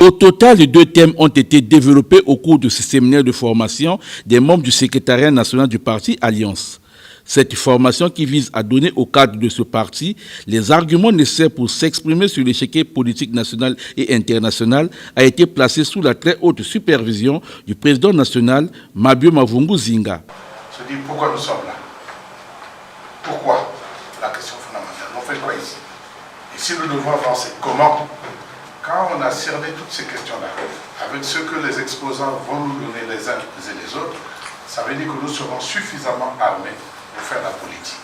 Au total, 2 thèmes ont été développés au cours de ce séminaire de formation des membres du secrétariat national du parti Alliance. Cette formation qui vise à donner au cadre de ce parti les arguments nécessaires pour s'exprimer sur l'échiquier politique national et international a été placée sous la très haute supervision du président national, Mabio Mavungu Zinga. Se dit pourquoi nous sommes là. Pourquoi? La question fondamentale. On fait quoi ici? Et si nous devons avancer, comment? Quand on a cerné toutes ces questions-là, avec ce que les exposants vont nous donner les uns et les autres, ça veut dire que nous serons suffisamment armés pour faire la politique.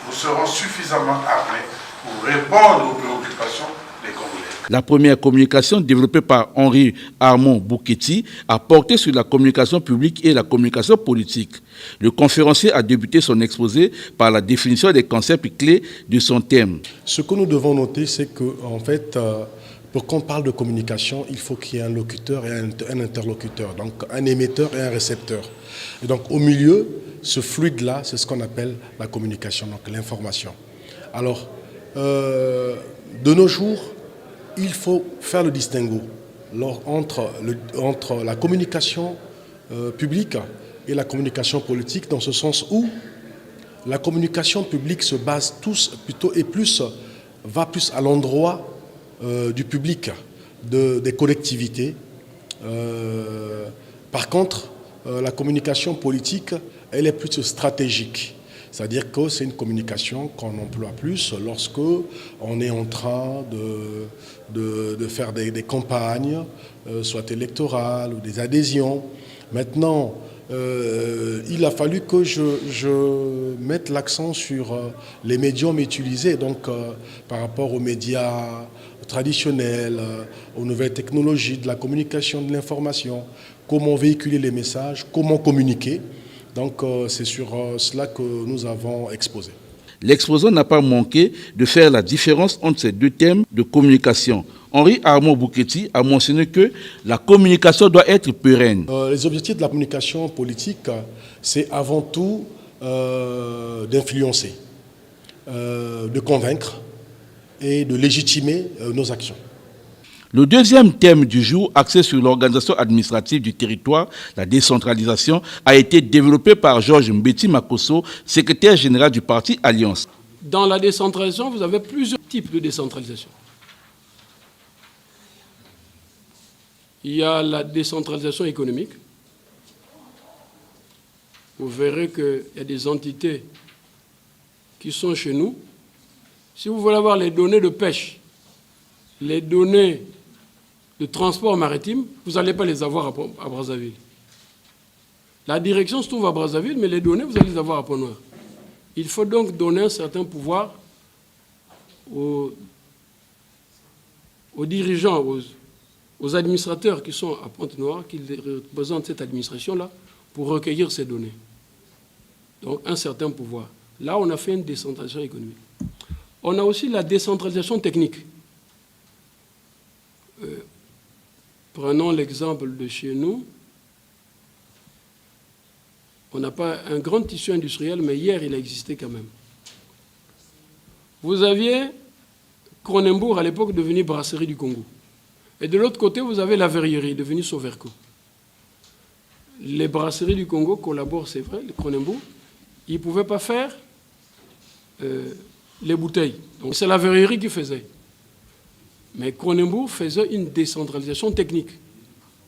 Nous serons suffisamment armés pour répondre aux préoccupations des Congolais. La première communication développée par Henri Armand Bouketi a porté sur la communication publique et la communication politique. Le conférencier a débuté son exposé par la définition des concepts clés de son thème. Ce que nous devons noter, c'est qu'en fait, pour qu'on parle de communication, il faut qu'il y ait un locuteur et un interlocuteur, donc un émetteur et un récepteur. Et donc au milieu, ce fluide-là, c'est ce qu'on appelle la communication, donc l'information. Alors, de nos jours, il faut faire le distinguo entre la communication publique et la communication politique, dans ce sens où la communication publique se base va plus à l'endroit du public, des collectivités. Par contre, la communication politique, elle est plus stratégique. C'est-à-dire que c'est une communication qu'on emploie plus lorsque on est en train de faire des campagnes, soit électorales ou des adhésions. Maintenant, il a fallu que je mette l'accent sur les médiums utilisés, donc par rapport aux médias traditionnels, aux nouvelles technologies de la communication, de l'information, comment véhiculer les messages, comment communiquer. Donc c'est sur cela que nous avons exposé. L'exposant n'a pas manqué de faire la différence entre ces 2 thèmes de communication. Henri Armand Bouketi a mentionné que la communication doit être pérenne. Les objectifs de la communication politique, c'est avant tout d'influencer, de convaincre et de légitimer nos actions. Le deuxième thème du jour, axé sur l'organisation administrative du territoire, la décentralisation, a été développé par Georges Mbeti Makosso, secrétaire général du parti Alliance. Dans la décentralisation, vous avez plusieurs types de décentralisation. Il y a la décentralisation économique. Vous verrez qu'il y a des entités qui sont chez nous. Si vous voulez avoir les données de pêche, les données de transport maritime, vous n'allez pas les avoir à Brazzaville. La direction se trouve à Brazzaville, mais les données, vous allez les avoir à Pont-Noir. Il faut donc donner un certain pouvoir aux dirigeants, aux administrateurs qui sont à Pont-Noir, qui représentent cette administration-là, pour recueillir ces données. Donc un certain pouvoir. Là, on a fait une décentralisation économique. On a aussi la décentralisation technique. Prenons l'exemple de chez nous. On n'a pas un grand tissu industriel, mais hier, il a existé quand même. Vous aviez Cronenbourg, à l'époque, devenu Brasserie du Congo. Et de l'autre côté, vous avez la Verrerie, devenue Soverco. Les brasseries du Congo collaborent, c'est vrai, les Cronenbourg. Ils ne pouvaient pas faire les bouteilles. Donc c'est la Verrerie qui faisait. Mais Cronenbourg faisait une décentralisation technique.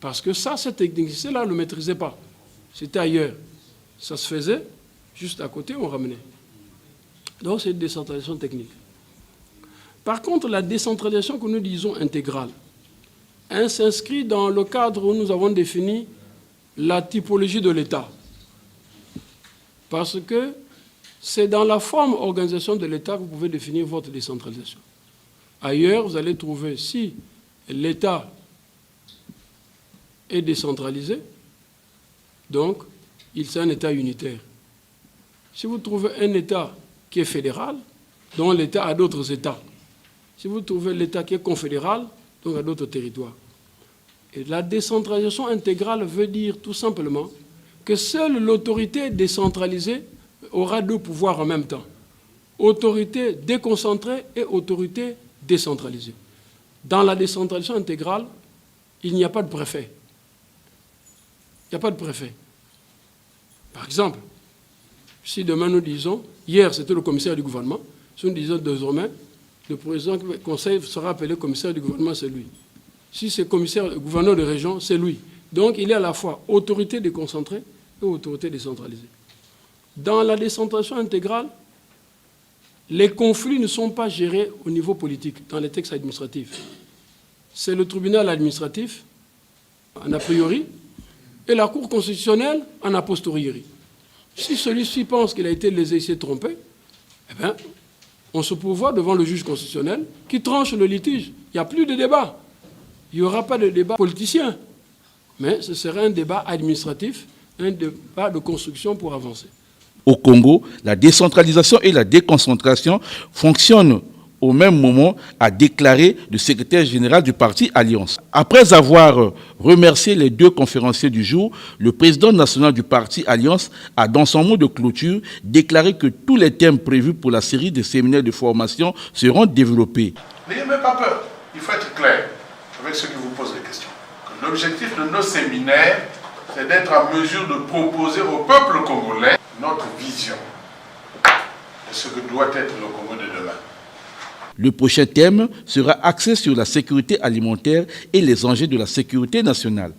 Parce que ça, cette technicité-là, on ne le maîtrisait pas. C'était ailleurs. Ça se faisait, juste à côté, on ramenait. Donc c'est une décentralisation technique. Par contre, la décentralisation que nous disons intégrale, elle s'inscrit dans le cadre où nous avons défini la typologie de l'État. Parce que c'est dans la forme organisation de l'État que vous pouvez définir votre décentralisation. Ailleurs, vous allez trouver, si l'État est décentralisé, donc c'est un État unitaire. Si vous trouvez un État qui est fédéral, donc l'État a d'autres États. Si vous trouvez l'État qui est confédéral, donc à d'autres territoires. Et la décentralisation intégrale veut dire tout simplement que seule l'autorité décentralisée aura 2 pouvoirs en même temps. Autorité déconcentrée et autorité décentralisée. Dans la décentralisation intégrale, il n'y a pas de préfet. Il n'y a pas de préfet. Par exemple, si demain nous disons, hier c'était le commissaire du gouvernement, si nous disons désormais, le président du conseil sera appelé commissaire du gouvernement, c'est lui. Si c'est gouverneur de région, c'est lui. Donc il y a à la fois autorité déconcentrée et autorité décentralisée. Dans la décentralisation intégrale, les conflits ne sont pas gérés au niveau politique, dans les textes administratifs. C'est le tribunal administratif, en a priori, et la Cour constitutionnelle, en a posteriori. Si celui-ci pense qu'il a été lésé, il s'est trompé, eh bien, on se pourvoit devant le juge constitutionnel qui tranche le litige. Il n'y a plus de débat. Il n'y aura pas de débat politicien, mais ce serait un débat administratif, un débat de construction pour avancer. Au Congo, la décentralisation et la déconcentration fonctionnent au même moment, a déclaré le secrétaire général du parti Alliance. Après avoir remercié les deux conférenciers du jour, le président national du parti Alliance a, dans son mot de clôture, déclaré que tous les thèmes prévus pour la série de séminaires de formation seront développés. N'ayez même pas peur, il faut être clair avec ceux qui vous posent les questions. L'objectif de nos séminaires, c'est d'être en mesure de proposer au peuple congolais notre vision de ce que doit être le Congo de demain. Le prochain thème sera axé sur la sécurité alimentaire et les enjeux de la sécurité nationale.